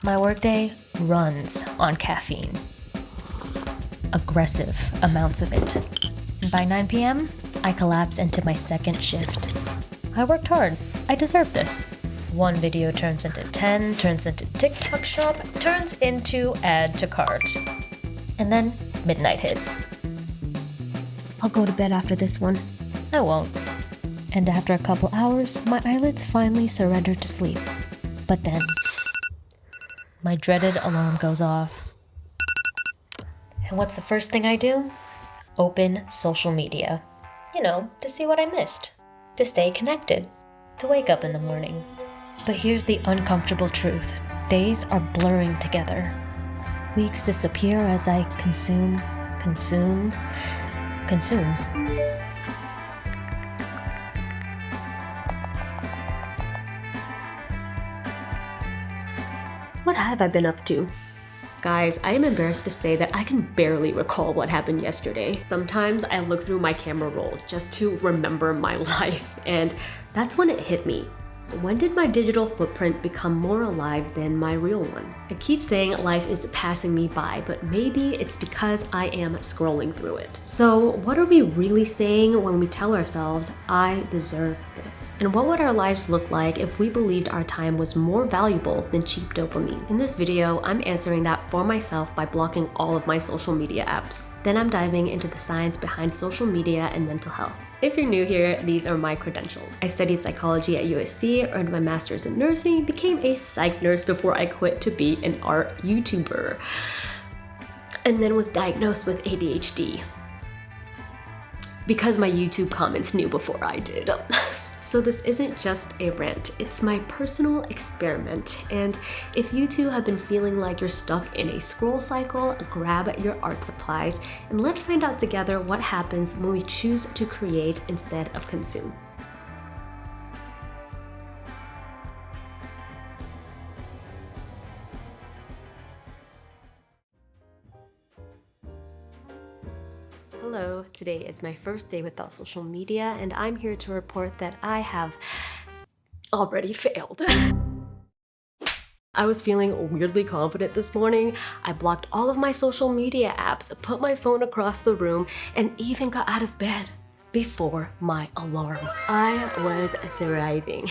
My workday runs on caffeine. Aggressive amounts of it. And by 9 p.m., I collapse into my second shift. I worked hard. I deserve this. One video turns into 10, turns into TikTok shop, turns into add to cart. And then midnight hits. I'll go to bed after this one. I won't. And after a couple hours, my eyelids finally surrender to sleep. But then, my dreaded alarm goes off. And what's the first thing I do? Open social media. You know, to see what I missed. To stay connected. To wake up in the morning. But here's the uncomfortable truth. Days are blurring together. Weeks disappear as I consume. What have I been up to? Guys, I am embarrassed to say that I can barely recall what happened yesterday. Sometimes I look through my camera roll just to remember my life, and that's when it hit me. When did my digital footprint become more alive than my real one? I keep saying life is passing me by, but maybe it's because I am scrolling through it. So what are we really saying when we tell ourselves, I deserve this? And what would our lives look like if we believed our time was more valuable than cheap dopamine? In this video, I'm answering that for myself by blocking all of my social media apps. Then I'm diving into the science behind social media and mental health. If you're new here, these are my credentials. I studied psychology at USC, earned my master's in nursing, became a psych nurse before I quit to be an art YouTuber, and then was diagnosed with ADHD because my YouTube comments knew before I did. So this isn't just a rant, it's my personal experiment. And if you too have been feeling like you're stuck in a scroll cycle, grab your art supplies and let's find out together what happens when we choose to create instead of consume. Hello, today is my first day without social media, and I'm here to report that I have already failed. I was feeling weirdly confident this morning. I blocked all of my social media apps, put my phone across the room, and even got out of bed before my alarm. I was thriving.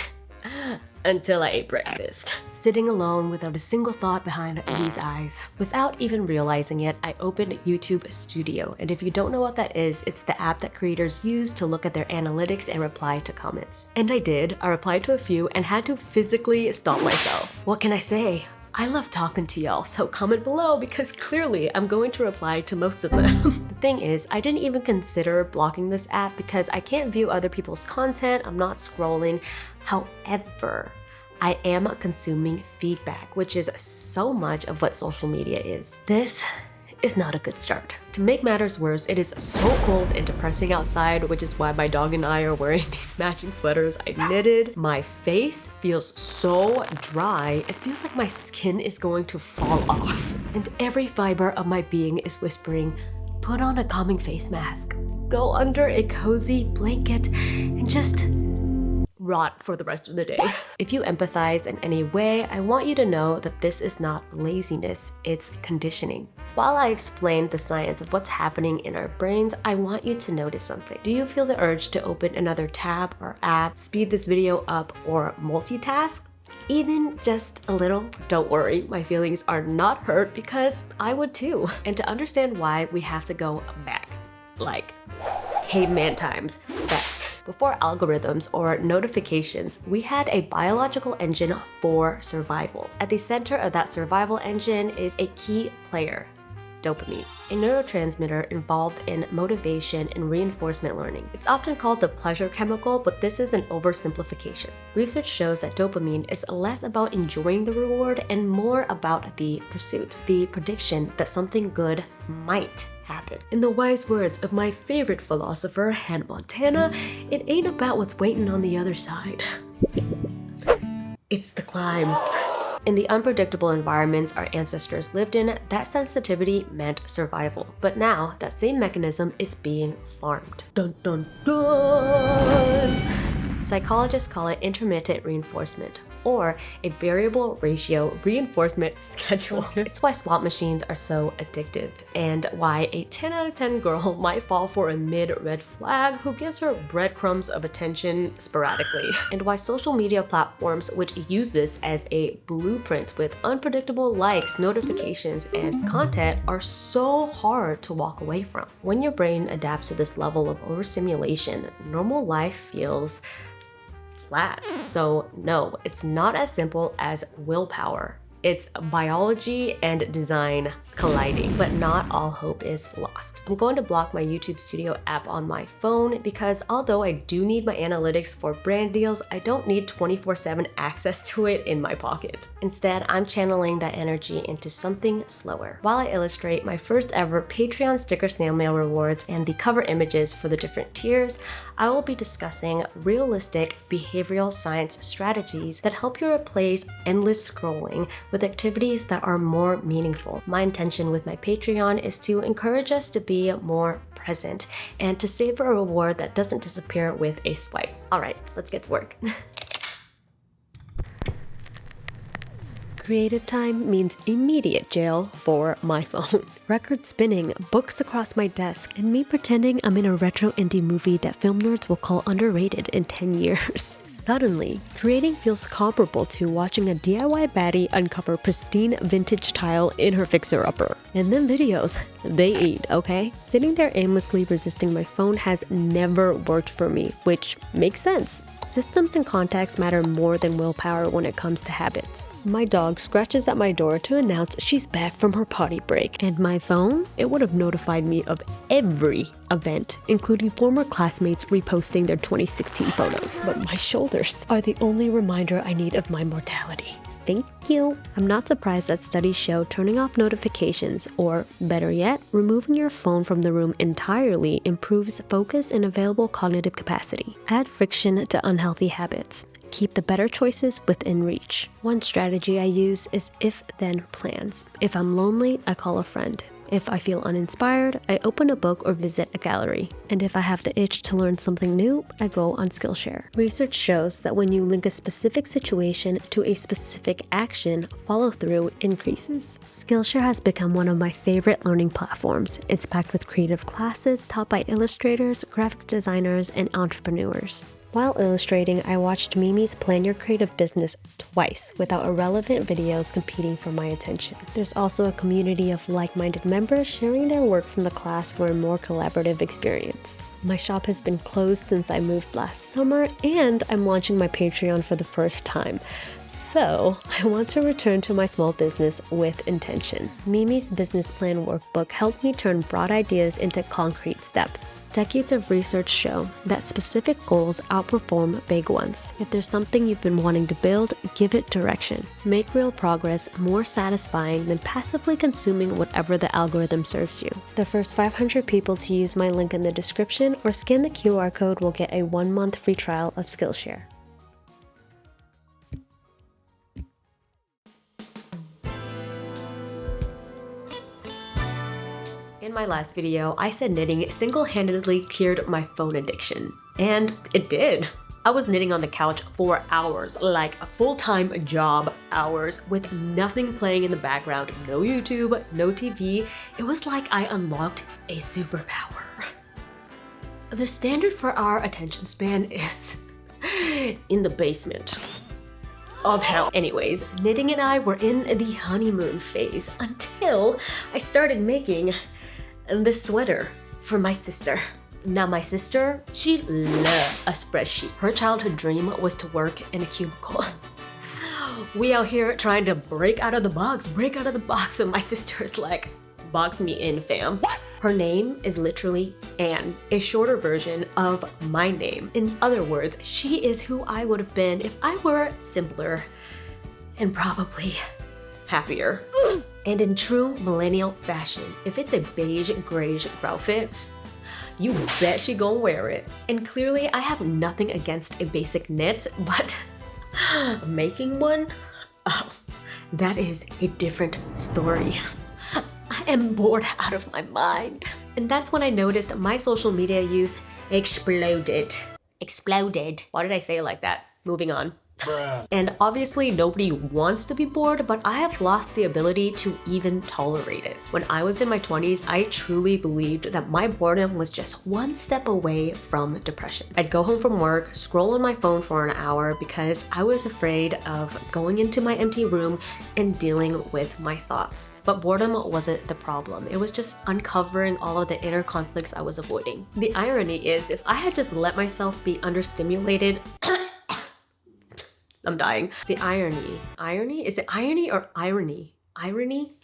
Until I ate breakfast. Sitting alone without a single thought behind these eyes. Without even realizing it, I opened YouTube Studio, and if you don't know what that is, it's the app that creators use to look at their analytics and reply to comments. And I did. I replied to a few and had to physically stop myself. What can I say? I love talking to y'all, so comment below because clearly I'm going to reply to most of them. The thing is, I didn't even consider blocking this app because I can't view other people's content, I'm not scrolling. However, I am consuming feedback, which is so much of what social media is. This is not a good start. To make matters worse, it is so cold and depressing outside, which is why my dog and I are wearing these matching sweaters I knitted. My face feels so dry, it feels like my skin is going to fall off. And every fiber of my being is whispering, put on a calming face mask, go under a cozy blanket, and just rot for the rest of the day. If you empathize in any way, I want you to know that this is not laziness, it's conditioning. While I explain the science of what's happening in our brains, I want you to notice something. Do you feel the urge to open another tab or app, speed this video up, or multitask? Even just a little? Don't worry, my feelings are not hurt because I would too. And to understand why, we have to go back. Like caveman times, back. Before algorithms or notifications, we had a biological engine for survival. At the center of that survival engine is a key player, dopamine, a neurotransmitter involved in motivation and reinforcement learning. It's often called the pleasure chemical, but this is an oversimplification. Research shows that dopamine is less about enjoying the reward and more about the pursuit, the prediction that something good might happen. In the wise words of my favorite philosopher, Hannah Montana, it ain't about what's waiting on the other side. It's the climb. In the unpredictable environments our ancestors lived in, that sensitivity meant survival. But now, that same mechanism is being farmed. Dun dun dun! Psychologists call it intermittent reinforcement, or a variable ratio reinforcement schedule. It's why slot machines are so addictive, and why a 10 out of 10 girl might fall for a mid-red flag who gives her breadcrumbs of attention sporadically, and why social media platforms which use this as a blueprint with unpredictable likes, notifications, and content are so hard to walk away from. When your brain adapts to this level of overstimulation, normal life feels flat. So no, it's not as simple as willpower. It's biology and design colliding, but not all hope is lost. I'm going to block my YouTube Studio app on my phone because although I do need my analytics for brand deals, I don't need 24/7 access to it in my pocket. Instead, I'm channeling that energy into something slower. While I illustrate my first ever Patreon sticker snail mail rewards and the cover images for the different tiers, I will be discussing realistic behavioral science strategies that help you replace endless scrolling with activities that are more meaningful. My intention with my Patreon is to encourage us to be more present and to savor a reward that doesn't disappear with a swipe. All right, let's get to work. Creative time means immediate jail for my phone. Record spinning, books across my desk, and me pretending I'm in a retro indie movie that film nerds will call underrated in 10 years. Suddenly, creating feels comparable to watching a DIY baddie uncover pristine vintage tile in her fixer-upper. And then videos, they eat, okay? Sitting there aimlessly resisting my phone has never worked for me, which makes sense. Systems and context matter more than willpower when it comes to habits. My dog scratches at my door to announce she's back from her potty break, and my phone, it would have notified me of every event, including former classmates reposting their 2016 photos. But my shoulders are the only reminder I need of my mortality. Thank you. I'm not surprised that studies show turning off notifications, or better yet, removing your phone from the room entirely improves focus and available cognitive capacity. Add friction to unhealthy habits. Keep the better choices within reach. One strategy I use is if-then plans. If I'm lonely, I call a friend. If I feel uninspired, I open a book or visit a gallery. And if I have the itch to learn something new, I go on Skillshare. Research shows that when you link a specific situation to a specific action, follow-through increases. Skillshare has become one of my favorite learning platforms. It's packed with creative classes taught by illustrators, graphic designers, and entrepreneurs. While illustrating, I watched Mimi's Plan Your Creative Business twice without irrelevant videos competing for my attention. There's also a community of like-minded members sharing their work from the class for a more collaborative experience. My shop has been closed since I moved last summer, and I'm launching my Patreon for the first time. So, I want to return to my small business with intention. Mimi's business plan workbook helped me turn broad ideas into concrete steps. Decades of research show that specific goals outperform big ones. If there's something you've been wanting to build, give it direction. Make real progress more satisfying than passively consuming whatever the algorithm serves you. The first 500 people to use my link in the description or scan the QR code will get a 1-month free trial of Skillshare. In my last video, I said knitting single-handedly cured my phone addiction. And it did. I was knitting on the couch for hours, like a full-time job hours, with nothing playing in the background, no YouTube, no TV. It was like I unlocked a superpower. The standard for our attention span is in the basement of hell. Anyways, knitting and I were in the honeymoon phase until I started making this sweater for my sister. Now my sister, she loved a spreadsheet. Her childhood dream was to work in a cubicle. We out here trying to break out of the box, and my sister's like, box me in, fam. What? Her name is literally Anne, a shorter version of my name. In other words, she is who I would have been if I were simpler and probably happier. And in true millennial fashion, if it's a beige grayish outfit, you bet she gon' wear it. And clearly I have nothing against a basic knit, but making one? Oh, that is a different story. I am bored out of my mind. And that's when I noticed my social media use exploded. Exploded. Why did I say it like that? Moving on. And obviously nobody wants to be bored, but I have lost the ability to even tolerate it. When I was in my 20s, I truly believed that my boredom was just one step away from depression. I'd go home from work, scroll on my phone for an hour because I was afraid of going into my empty room and dealing with my thoughts. But boredom wasn't the problem. It was just uncovering all of the inner conflicts I was avoiding. The irony is, if I had just let myself be understimulated, I'm dying. The irony? Is it irony or irony? Irony?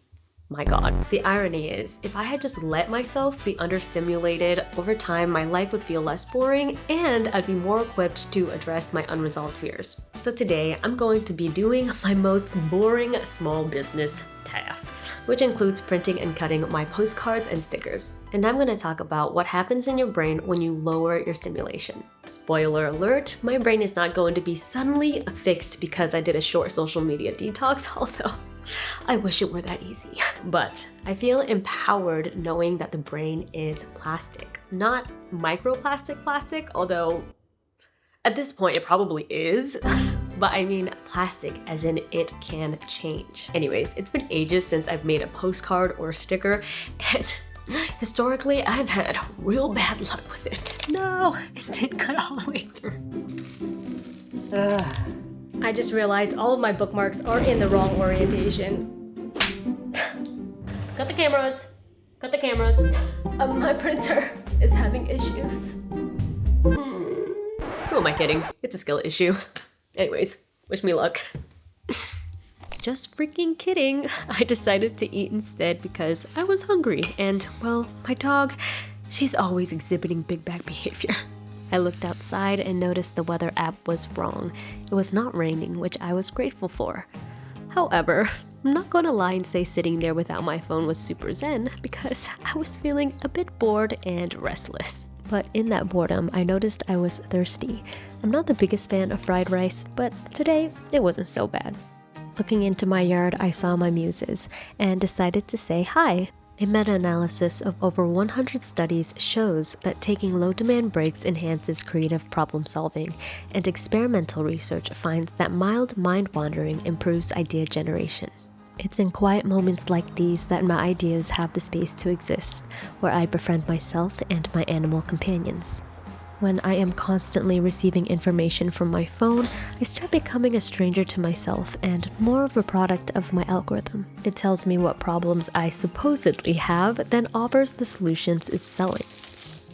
My God. The irony is, if I had just let myself be understimulated, over time my life would feel less boring and I'd be more equipped to address my unresolved fears. So today, I'm going to be doing my most boring small business tasks, which includes printing and cutting my postcards and stickers. And I'm going to talk about what happens in your brain when you lower your stimulation. Spoiler alert, my brain is not going to be suddenly fixed because I did a short social media detox, although I wish it were that easy. But I feel empowered knowing that the brain is plastic. Not microplastic plastic, although at this point it probably is. But I mean plastic as in it can change. Anyways, it's been ages since I've made a postcard or a sticker, and historically I've had real bad luck with it. No, it didn't cut all the way through. I just realized all of my bookmarks are in the wrong orientation. Cut the cameras. Cut the cameras. My printer is having issues. Who am I kidding? It's a skill issue. Anyways, wish me luck. Just freaking kidding. I decided to eat instead because I was hungry and, well, my dog, she's always exhibiting big bag behavior. I looked outside and noticed the weather app was wrong. It was not raining, which I was grateful for. However, I'm not gonna lie and say sitting there without my phone was super zen because I was feeling a bit bored and restless. But in that boredom, I noticed I was thirsty. I'm not the biggest fan of fried rice, but today it wasn't so bad. Looking into my yard, I saw my muses and decided to say hi. A meta-analysis of over 100 studies shows that taking low-demand breaks enhances creative problem-solving, and experimental research finds that mild mind-wandering improves idea generation. It's in quiet moments like these that my ideas have the space to exist, where I befriend myself and my animal companions. When I am constantly receiving information from my phone, I start becoming a stranger to myself and more of a product of my algorithm. It tells me what problems I supposedly have, then offers the solutions it's selling.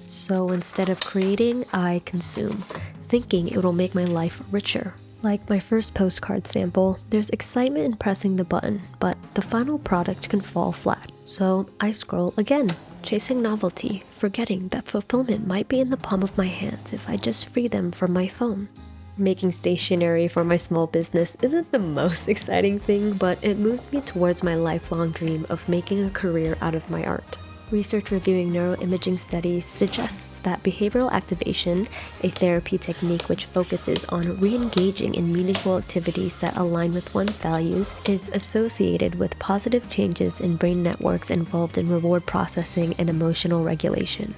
So instead of creating, I consume, thinking it will make my life richer. Like my first postcard sample, there's excitement in pressing the button, but the final product can fall flat. So I scroll again, chasing novelty, forgetting that fulfillment might be in the palm of my hands if I just free them from my phone. Making stationery for my small business isn't the most exciting thing, but it moves me towards my lifelong dream of making a career out of my art. Research reviewing neuroimaging studies suggests that behavioral activation, a therapy technique which focuses on re-engaging in meaningful activities that align with one's values, is associated with positive changes in brain networks involved in reward processing and emotional regulation.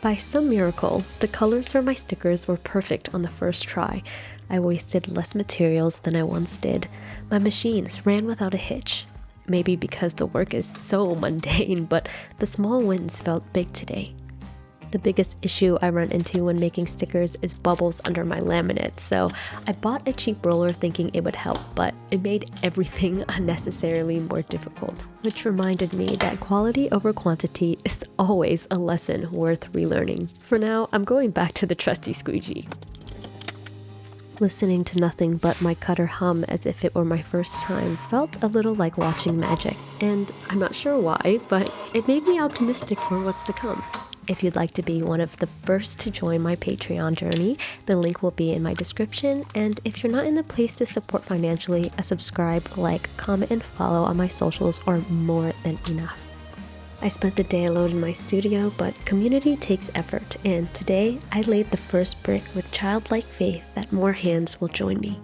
By some miracle, the colors for my stickers were perfect on the first try. I wasted less materials than I once did. My machines ran without a hitch. Maybe because the work is so mundane, but the small wins felt big today. The biggest issue I run into when making stickers is bubbles under my laminate, so I bought a cheap roller thinking it would help, but it made everything unnecessarily more difficult, which reminded me that quality over quantity is always a lesson worth relearning. For now, I'm going back to the trusty squeegee. Listening to nothing but my cutter hum as if it were my first time felt a little like watching magic, and I'm not sure why, but it made me optimistic for what's to come. If you'd like to be one of the first to join my Patreon journey, the link will be in my description, and if you're not in the place to support financially, a subscribe, like, comment, and follow on my socials are more than enough. I spent the day alone in my studio, but community takes effort, and today I laid the first brick with childlike faith that more hands will join me.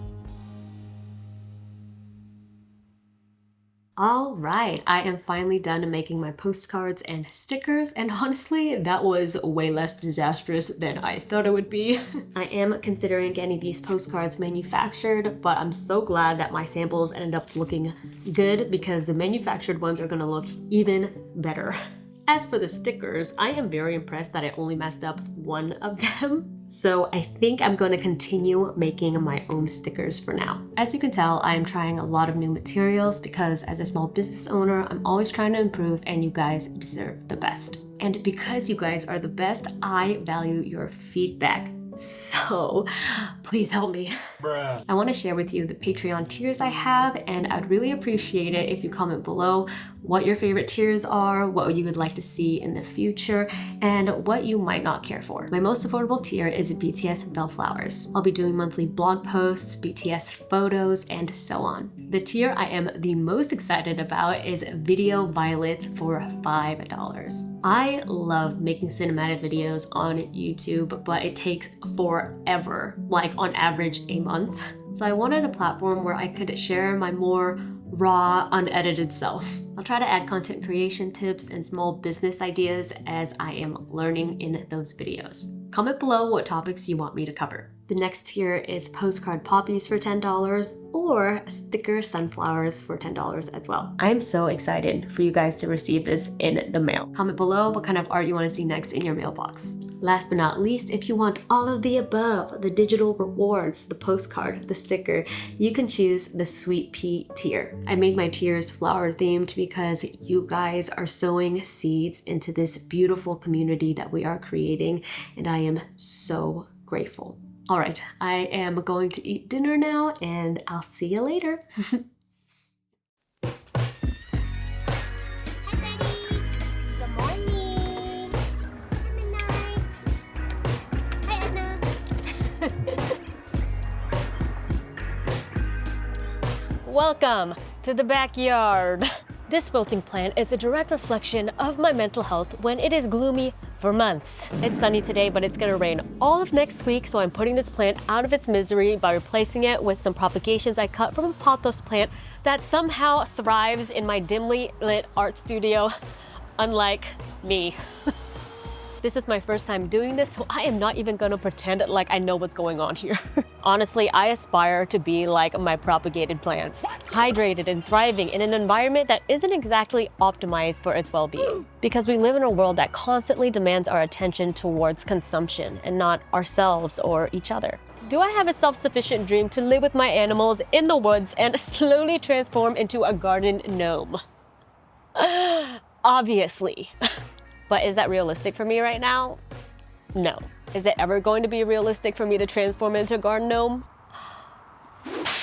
All right, I am finally done making my postcards and stickers, and honestly, that was way less disastrous than I thought it would be. I am considering getting these postcards manufactured, but I'm so glad that my samples ended up looking good because the manufactured ones are gonna look even better. As for the stickers, I am very impressed that I only messed up one of them. So I think I'm going to continue making my own stickers for now. As you can tell, I am trying a lot of new materials because as a small business owner, I'm always trying to improve and you guys deserve the best. And because you guys are the best, I value your feedback. So please help me. Bruh. I want to share with you the Patreon tiers I have, and I'd really appreciate it if you comment below what your favorite tiers are, what you would like to see in the future, and what you might not care for. My most affordable tier is BTS Bellflowers. I'll be doing monthly blog posts, BTS photos, and so on. The tier I am the most excited about is Video Violet for $5. I love making cinematic videos on YouTube, but it takes forever, like on average a month. So I wanted a platform where I could share my more raw, unedited self. I'll try to add content creation tips and small business ideas as I am learning in those videos. Comment below what topics you want me to cover. The next tier is postcard poppies for $10 or sticker sunflowers for $10 as well. I'm so excited for you guys to receive this in the mail. Comment below what kind of art you want to see next in your mailbox. Last but not least, if you want all of the above, the digital rewards, the postcard, the sticker, you can choose the Sweet Pea tier. I made my tiers flower themed because you guys are sowing seeds into this beautiful community that we are creating, and I am so grateful. All right, I am going to eat dinner now, and I'll see you later. Welcome to the backyard. This wilting plant is a direct reflection of my mental health when it is gloomy for months. It's sunny today, but it's gonna rain all of next week, so I'm putting this plant out of its misery by replacing it with some propagations I cut from a pothos plant that somehow thrives in my dimly lit art studio, unlike me. This is my first time doing this, so I am not even gonna pretend like I know what's going on here. Honestly, I aspire to be like my propagated plant, hydrated and thriving in an environment that isn't exactly optimized for its well-being. Because we live in a world that constantly demands our attention towards consumption and not ourselves or each other. Do I have a self-sufficient dream to live with my animals in the woods and slowly transform into a garden gnome? Obviously. But is that realistic for me right now? No. Is it ever going to be realistic for me to transform into a garden gnome?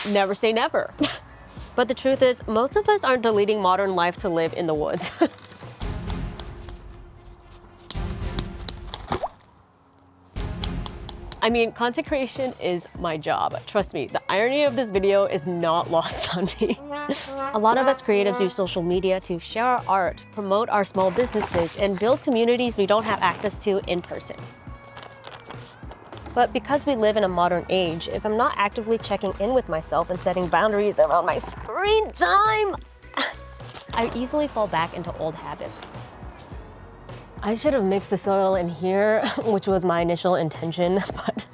Never say never. But the truth is, most of us aren't deleting modern life to live in the woods. I mean, content creation is my job. Trust me, the irony of this video is not lost on me. A lot of us creatives use social media to share our art, promote our small businesses, and build communities we don't have access to in person. But because we live in a modern age, if I'm not actively checking in with myself and setting boundaries around my screen time, I easily fall back into old habits. I should have mixed the soil in here, which was my initial intention, but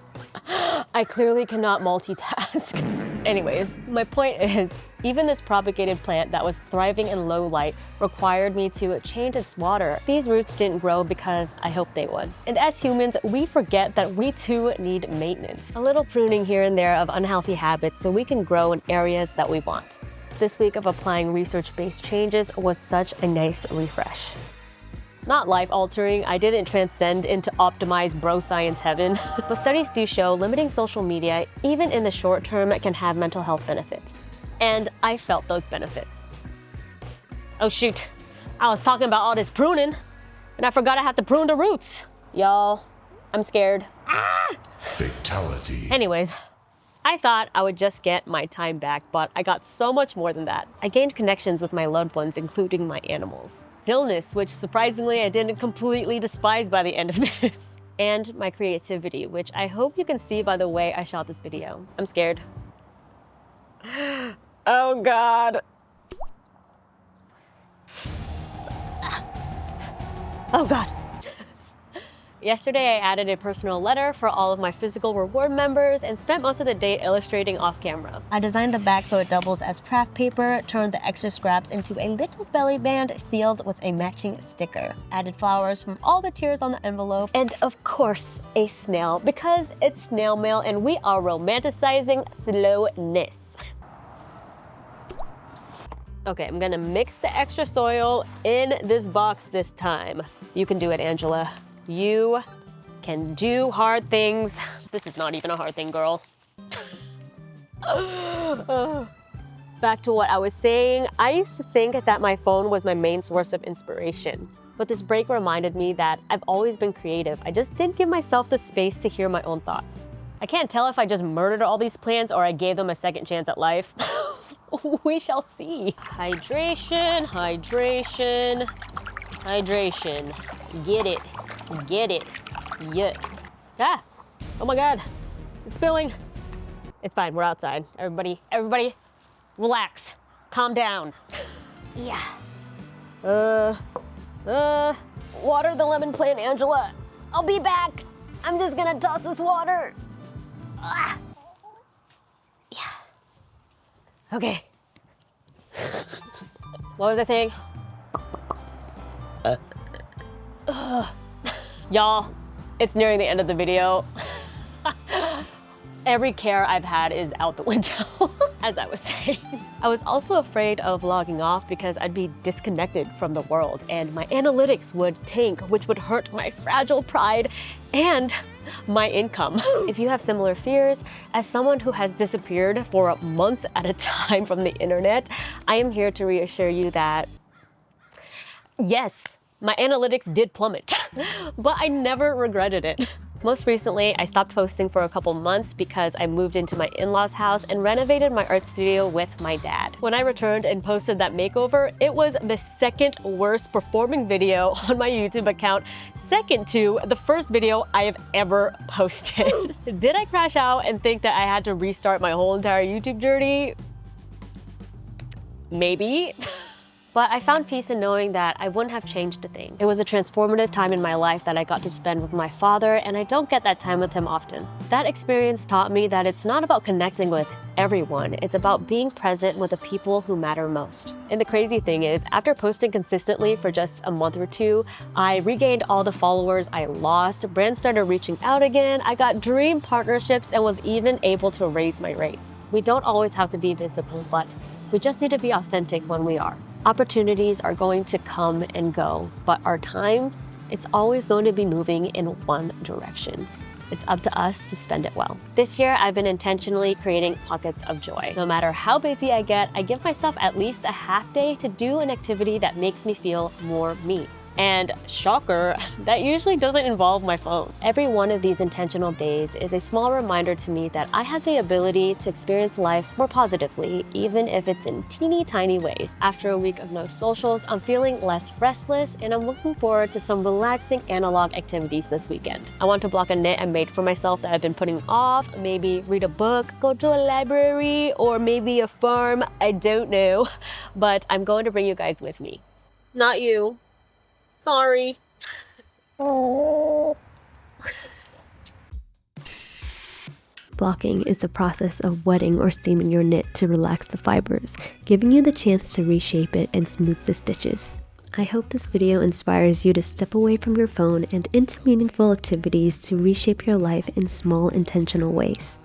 I clearly cannot multitask. Anyways, my point is, even this propagated plant that was thriving in low light required me to change its water. These roots didn't grow because I hoped they would. And as humans, we forget that we too need maintenance. A little pruning here and there of unhealthy habits so we can grow in areas that we want. This week of applying research-based changes was such a nice refresh. Not life-altering, I didn't transcend into optimized bro science heaven, but studies do show limiting social media, even in the short term, can have mental health benefits. And I felt those benefits. Oh shoot, I was talking about all this pruning, and I forgot I have to prune the roots. Y'all, I'm scared. Fatality. Anyways, I thought I would just get my time back, but I got so much more than that. I gained connections with my loved ones, including my animals. Stillness, which surprisingly I didn't completely despise by the end of this. And my creativity, which I hope you can see by the way I shot this video. I'm scared. Oh God. Oh God. Yesterday, I added a personal letter for all of my physical reward members and spent most of the day illustrating off camera. I designed the back so it doubles as craft paper, turned the extra scraps into a little belly band sealed with a matching sticker, added flowers from all the tiers on the envelope, and of course, a snail because it's snail mail and we are romanticizing slowness. Okay, I'm gonna mix the extra soil in this box this time. You can do it, Angela. You can do hard things. This is not even a hard thing, girl. Back to what I was saying, I used to think that my phone was my main source of inspiration. But this break reminded me that I've always been creative. I just didn't give myself the space to hear my own thoughts. I can't tell if I just murdered all these plants or I gave them a second chance at life. We shall see. Hydration, hydration, hydration. Get it. Get it. Yeah. Ah! Oh my God. It's spilling. It's fine. We're outside. Everybody, relax. Calm down. Yeah. Water the lemon plant, Angela. I'll be back. I'm just gonna toss this water. Ah. Yeah. Okay. What was I saying? Y'all, it's nearing the end of the video. Every care I've had is out the window, as I was saying. I was also afraid of logging off because I'd be disconnected from the world and my analytics would tank, which would hurt my fragile pride and my income. If you have similar fears, as someone who has disappeared for months at a time from the internet, I am here to reassure you that, yes, my analytics did plummet, but I never regretted it. Most recently, I stopped posting for a couple months because I moved into my in-laws' house and renovated my art studio with my dad. When I returned and posted that makeover, it was the second worst performing video on my YouTube account, second to the first video I have ever posted. Did I crash out and think that I had to restart my whole entire YouTube journey? Maybe. But I found peace in knowing that I wouldn't have changed a thing. It was a transformative time in my life that I got to spend with my father, and I don't get that time with him often. That experience taught me that it's not about connecting with everyone, it's about being present with the people who matter most. And the crazy thing is, after posting consistently for just a month or two, I regained all the followers I lost, brands started reaching out again, I got dream partnerships, and was even able to raise my rates. We don't always have to be visible, but we just need to be authentic when we are. Opportunities are going to come and go, but our time, it's always going to be moving in one direction. It's up to us to spend it well. This year, I've been intentionally creating pockets of joy. No matter how busy I get, I give myself at least a half day to do an activity that makes me feel more me. And shocker, that usually doesn't involve my phone. Every one of these intentional days is a small reminder to me that I have the ability to experience life more positively, even if it's in teeny tiny ways. After a week of no socials, I'm feeling less restless and I'm looking forward to some relaxing analog activities this weekend. I want to block a knit I made for myself that I've been putting off, maybe read a book, go to a library, or maybe a farm, I don't know. But I'm going to bring you guys with me. Not you. Sorry. Blocking is the process of wetting or steaming your knit to relax the fibers, giving you the chance to reshape it and smooth the stitches. I hope this video inspires you to step away from your phone and into meaningful activities to reshape your life in small, intentional ways.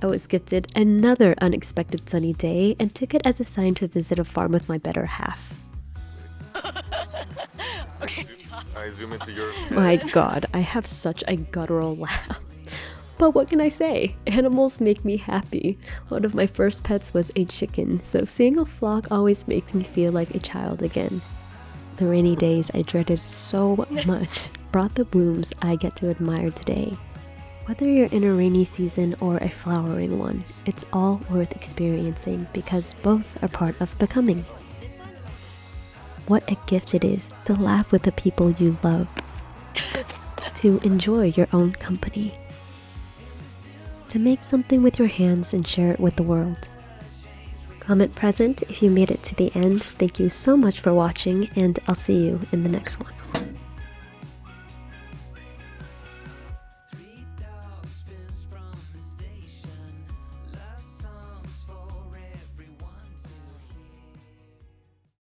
I was gifted another unexpected sunny day and took it as a sign to visit a farm with my better half. Okay, stop. I zoom into your My God, I have such a guttural laugh. But what can I say? Animals make me happy. One of my first pets was a chicken, so seeing a flock always makes me feel like a child again. The rainy days I dreaded so much brought the blooms I get to admire today. Whether you're in a rainy season or a flowering one, it's all worth experiencing because both are part of becoming. What a gift it is to laugh with the people you love, to enjoy your own company, to make something with your hands and share it with the world. Comment present if you made it to the end. Thank you so much for watching, and I'll see you in the next one.